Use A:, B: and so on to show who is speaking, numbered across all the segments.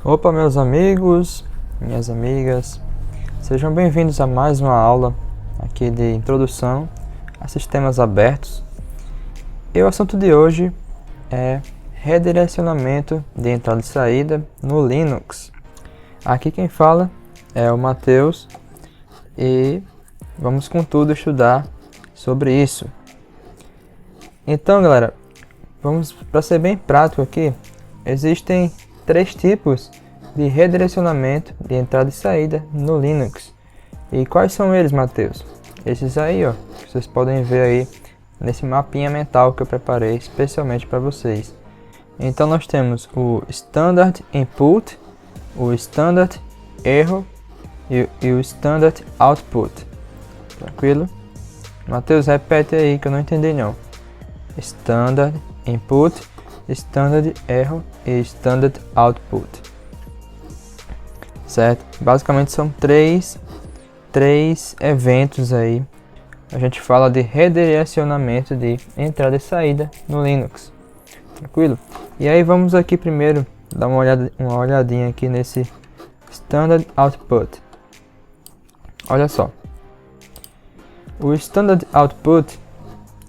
A: Opa, meus amigos, minhas amigas, sejam bem-vindos a mais uma aula aqui de introdução a sistemas abertos. E o assunto de hoje é redirecionamento de entrada e saída no Linux. Aqui quem fala é o Matheus e vamos com tudo estudar sobre isso. Então, galera, vamos para ser bem prático aqui. Existem 3 tipos de redirecionamento de entrada e saída no Linux. E quais são eles, Matheus? Esses aí, ó, vocês podem ver aí nesse mapinha mental que eu preparei especialmente para vocês. Então nós temos o Standard Input, o Standard Error e o Standard Output. Tranquilo? Matheus, repete aí que eu não entendi não. Standard Input, Standard Error e Standard Output. Certo? Basicamente são três eventos aí. A gente fala de redirecionamento de entrada e saída no Linux. Tranquilo? E aí vamos aqui primeiro dar uma olhadinha aqui nesse Standard Output. Olha só. O Standard Output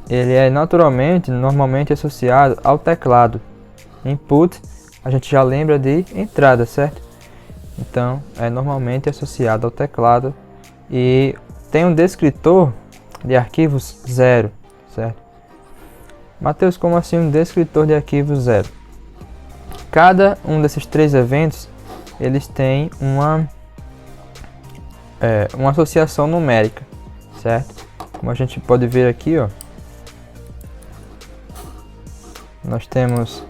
A: ele é normalmente associado ao teclado. Input, a gente já lembra de entrada, certo? Então, é normalmente associado ao teclado e tem um descritor de arquivos 0, certo? Matheus, como assim um descritor de arquivos 0? Cada um desses 3 eventos, eles têm uma associação numérica, certo? Como a gente pode ver aqui, ó. Nós temos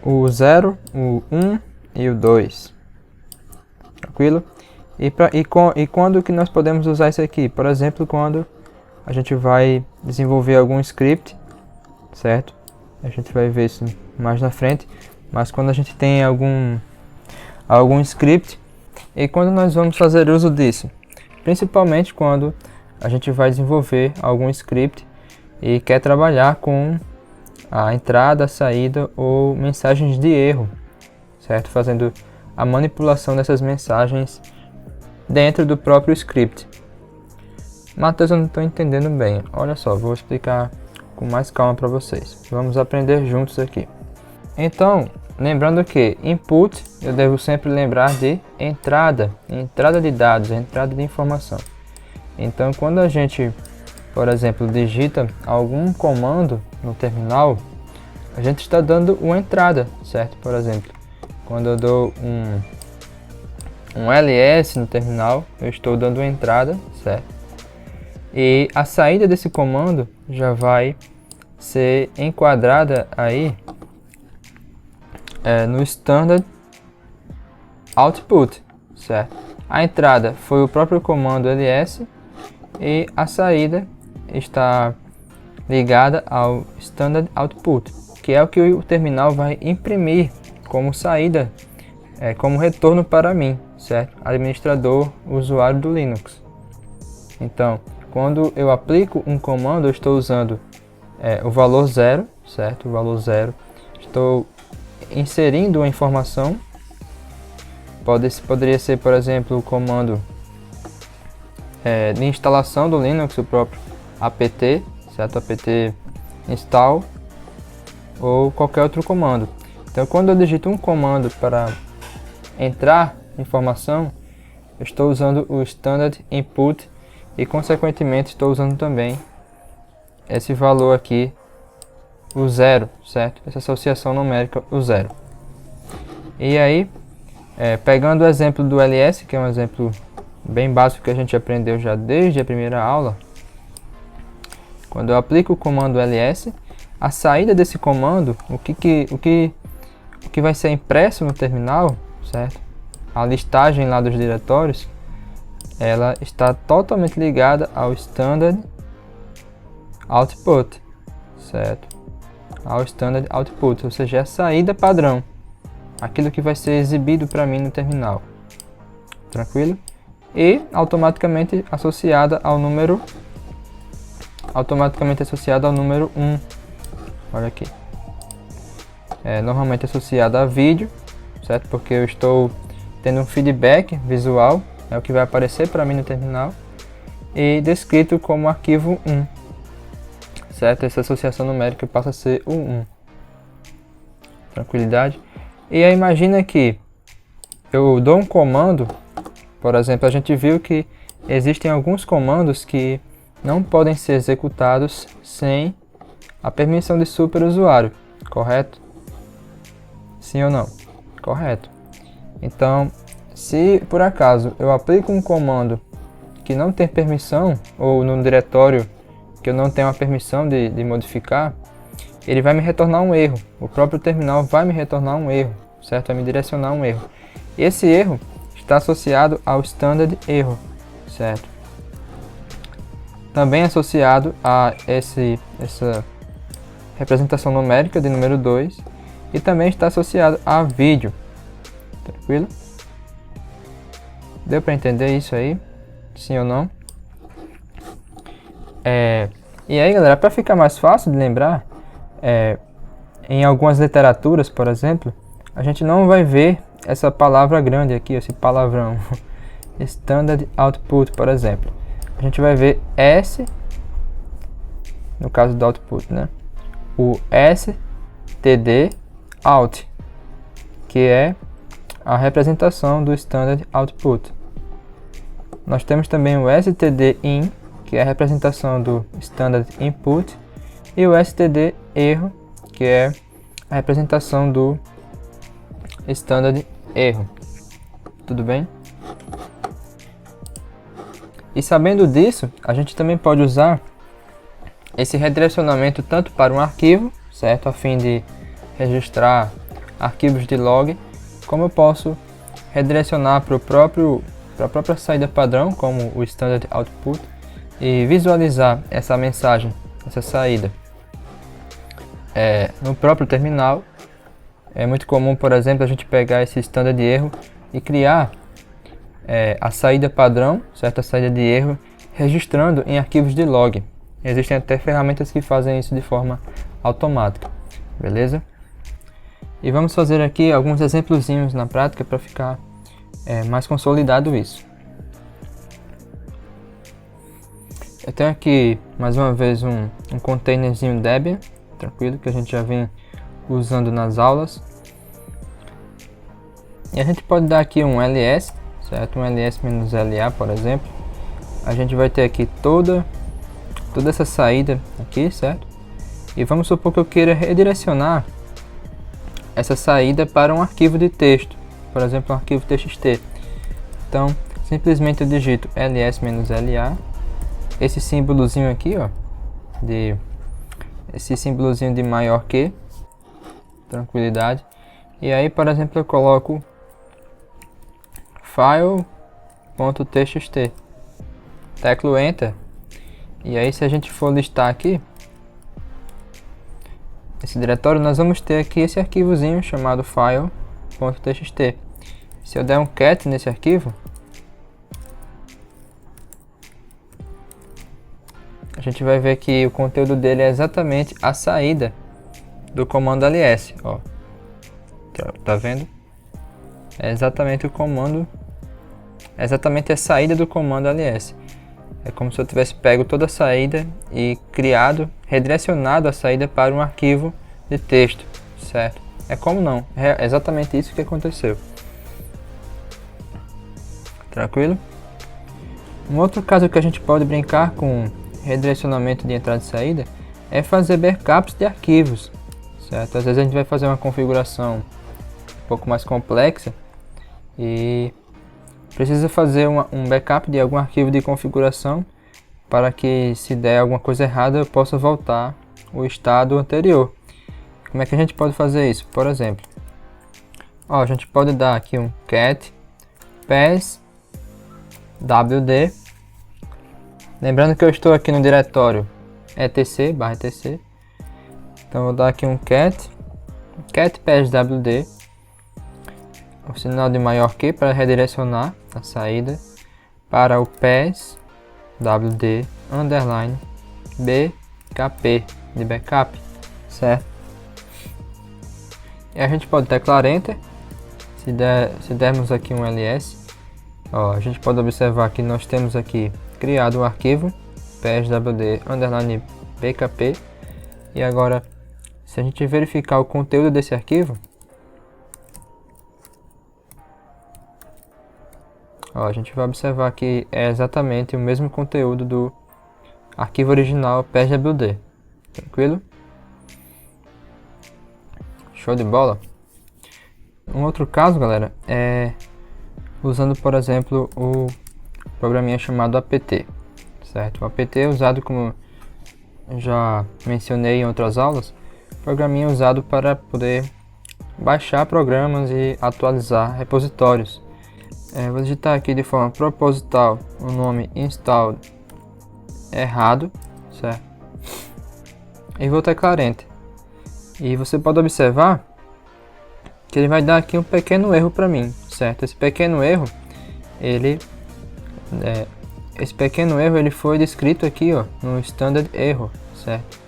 A: o 0, o 1 e o 2. Tranquilo? E quando que nós podemos usar isso aqui? Por exemplo, quando a gente vai desenvolver algum script, certo? A gente vai ver isso mais na frente. Mas quando a gente tem algum script, e quando nós vamos fazer uso disso? Principalmente quando a gente vai desenvolver algum script e quer trabalhar com a entrada, a saída ou mensagens de erro, certo? Fazendo a manipulação dessas mensagens dentro do próprio script. Matheus, eu não estou entendendo bem. Olha só, vou explicar com mais calma para vocês. Vamos aprender juntos aqui. Então, lembrando que input, eu devo sempre lembrar de entrada de dados, entrada de informação. Então, quando a gente, por exemplo, digita algum comando no terminal, a gente está dando uma entrada, certo? Por exemplo, quando eu dou um ls no terminal, eu estou dando uma entrada, certo? E a saída desse comando já vai ser enquadrada aí no Standard Output, certo? A entrada foi o próprio comando ls e a saída está ligada ao Standard Output, que é o que o terminal vai imprimir como saída, como retorno para mim, certo? Administrador, usuário do Linux. Então, quando eu aplico um comando, eu estou usando o valor 0, certo? O valor 0. Estou inserindo uma informação. Poderia ser, por exemplo, o comando de instalação do Linux, o próprio apt, certo? Apt install ou qualquer outro comando. Então, quando eu digito um comando para entrar informação, eu estou usando o Standard Input e, consequentemente, estou usando também esse valor aqui, o 0, certo? Essa associação numérica, o 0. E aí, pegando o exemplo do ls, que é um exemplo bem básico que a gente aprendeu já desde a primeira aula, quando eu aplico o comando ls, a saída desse comando, o que vai ser impresso no terminal, certo? A listagem lá dos diretórios, ela está totalmente ligada ao Standard Output, certo? Ao Standard Output, ou seja, a saída padrão, aquilo que vai ser exibido para mim no terminal, tranquilo? E automaticamente associada ao número 1. Olha aqui. Normalmente associada a vídeo, certo? Porque eu estou tendo um feedback visual, é o que vai aparecer para mim no terminal, e descrito como arquivo 1, certo? Essa associação numérica passa a ser o 1. Tranquilidade? E aí imagina que eu dou um comando, por exemplo, a gente viu que existem alguns comandos que não podem ser executados sem a permissão de superusuário, correto? Sim ou não? Correto. Então, se por acaso eu aplico um comando que não tem permissão, ou no diretório que eu não tenho a permissão de modificar, ele vai me retornar um erro. O próprio terminal vai me retornar um erro, certo? Vai me direcionar um erro. Esse erro está associado ao standard error, certo? Também associado a essa representação numérica de número 2 e também está associado a vídeo. Tranquilo? Deu para entender isso aí? Sim ou não? E aí, galera, para ficar mais fácil de lembrar, em algumas literaturas, por exemplo, a gente não vai ver essa palavra grande aqui, esse palavrão, standard output, por exemplo. A gente vai ver S, no caso do output, né? O std out, que é a representação do standard output. Nós temos também o std in, que é a representação do standard input, e o std erro, que é a representação do standard erro. Tudo bem? E sabendo disso, a gente também pode usar esse redirecionamento tanto para um arquivo, certo, a fim de registrar arquivos de log, como eu posso redirecionar para a própria saída padrão, como o standard output, e visualizar essa mensagem, essa saída no próprio terminal. É muito comum, por exemplo, a gente pegar esse standard de erro e criar a saída padrão, certo? A saída de erro, registrando em arquivos de log. Existem até ferramentas que fazem isso de forma automática, beleza? E vamos fazer aqui alguns exemplozinhos na prática para ficar mais consolidado isso. Eu tenho aqui mais uma vez um containerzinho Debian, tranquilo, que a gente já vem usando nas aulas. E a gente pode dar aqui um ls, certo? Um ls-la, por exemplo. A gente vai ter aqui toda essa saída aqui, certo? E vamos supor que eu queira redirecionar essa saída para um arquivo de texto, por exemplo, um arquivo txt. Então, simplesmente eu digito ls-la, esse símbolozinho aqui, ó, esse símbolozinho de maior que, tranquilidade. E aí, por exemplo, eu coloco file.txt, teclo enter. E aí, se a gente for listar aqui esse diretório, nós vamos ter aqui esse arquivozinho chamado file.txt. Se eu der um cat nesse arquivo, a gente vai ver que o conteúdo dele é exatamente a saída do comando ls, ó. Tá vendo? É exatamente o comando, é exatamente a saída do comando ls. É como se eu tivesse pego toda a saída e redirecionado a saída para um arquivo de texto, certo? É como não, é exatamente isso que aconteceu. Tranquilo? Um outro caso que a gente pode brincar com redirecionamento de entrada e saída é fazer backups de arquivos, certo? Às vezes a gente vai fazer uma configuração um pouco mais complexa e precisa fazer um backup de algum arquivo de configuração para que, se der alguma coisa errada, eu possa voltar ao estado anterior. Como é que a gente pode fazer isso? Por exemplo, a gente pode dar aqui um cat passwd. Lembrando que eu estou aqui no diretório etc/etc. Então vou dar aqui um cat passwd, o sinal de maior que para redirecionar a saída para o passwd underline bkp de backup, certo? E a gente pode teclar enter se dermos aqui um ls, ó, a gente pode observar que nós temos aqui criado um arquivo pswd_bkp, e agora se a gente verificar o conteúdo desse arquivo, ó, a gente vai observar que é exatamente o mesmo conteúdo do arquivo original pswd. Tranquilo? Show de bola! Um outro caso, galera, é usando, por exemplo, o programinha chamado apt, certo? O apt é usado, como já mencionei em outras aulas, programinha usado para poder baixar programas e atualizar repositórios. Vou digitar aqui de forma proposital o nome install errado, certo? E vou teclar Enter. E você pode observar que ele vai dar aqui um pequeno erro para mim, certo? Esse pequeno erro, ele foi descrito aqui, ó, no standard error, certo?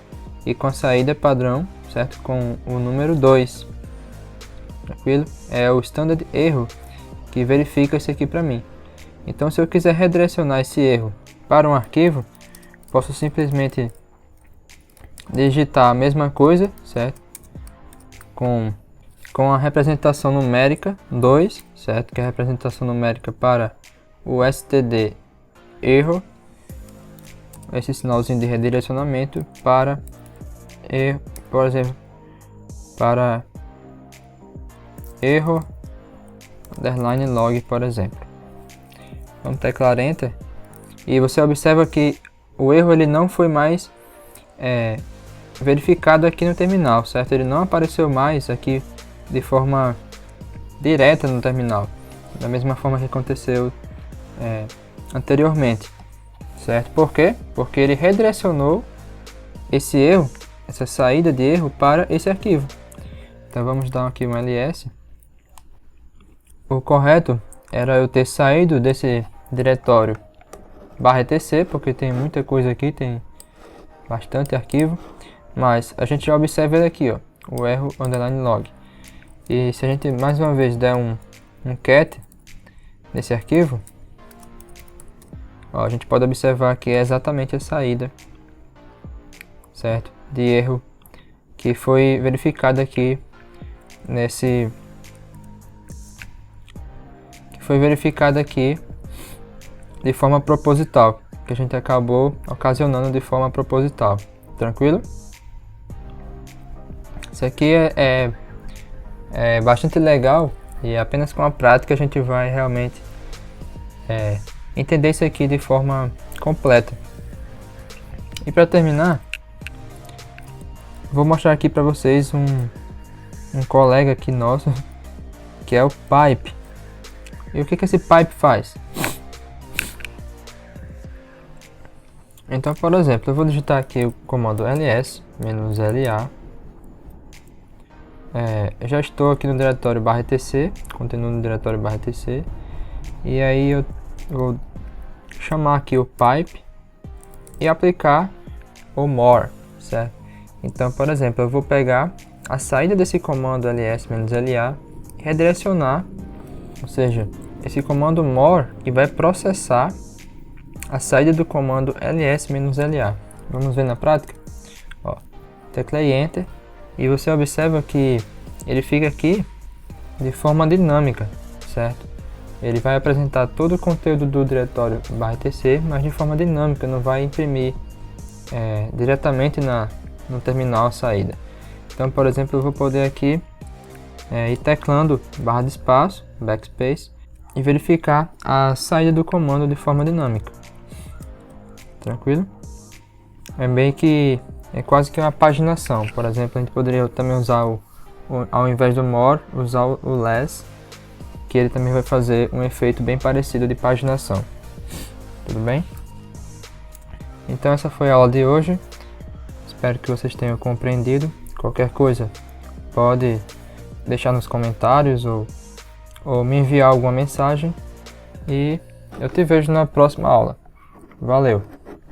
A: E com a saída padrão, certo? Com o número 2, tranquilo? É o standard error que verifica isso aqui para mim. Então, se eu quiser redirecionar esse erro para um arquivo, posso simplesmente digitar a mesma coisa, certo? Com a representação numérica 2, certo? Que é a representação numérica para o std error, esse sinalzinho de redirecionamento para erro, por exemplo, para error underline log, por exemplo. Vamos teclar Enter e você observa que o erro ele não foi mais verificado aqui no terminal, certo? Ele não apareceu mais aqui de forma direta no terminal, da mesma forma que aconteceu anteriormente, certo? Por quê? Porque ele redirecionou esse erro, essa saída de erro para esse arquivo. Então vamos dar aqui um ls. O correto era eu ter saído desse diretório /etc, porque tem muita coisa aqui, tem bastante arquivo, mas a gente já observa ele aqui, ó, o erro underline log. E se a gente mais uma vez der um cat nesse arquivo, ó, a gente pode observar que é exatamente a saída, certo, de erro que foi verificada aqui de forma proposital, que a gente acabou ocasionando de forma proposital. Tranquilo? Isso aqui é bastante legal e apenas com a prática a gente vai realmente entender isso aqui de forma completa. E para terminar, vou mostrar aqui para vocês um colega aqui nosso, que é o pipe. E o que esse pipe faz? Então, por exemplo, eu vou digitar aqui o comando ls-la. Já estou aqui no diretório /etc, continuo no diretório /etc, e aí eu vou chamar aqui o pipe e aplicar o more, certo? Então, por exemplo, eu vou pegar a saída desse comando ls-la e redirecionar, ou seja, esse comando more, que vai processar a saída do comando ls-la. Vamos ver na prática? Ó, teclei Enter e você observa que ele fica aqui de forma dinâmica, certo? Ele vai apresentar todo o conteúdo do diretório /etc, mas de forma dinâmica, não vai imprimir diretamente no terminal a saída. Então, por exemplo, eu vou poder aqui ir teclando barra de espaço, backspace, e verificar a saída do comando de forma dinâmica. Tranquilo? É bem que é quase que uma paginação. Por exemplo, a gente poderia também usar ao invés do more, usar o less, que ele também vai fazer um efeito bem parecido de paginação. Tudo bem? Então essa foi a aula de hoje. Espero que vocês tenham compreendido. Qualquer coisa pode deixar nos comentários ou me enviar alguma mensagem. E eu te vejo na próxima aula. Valeu!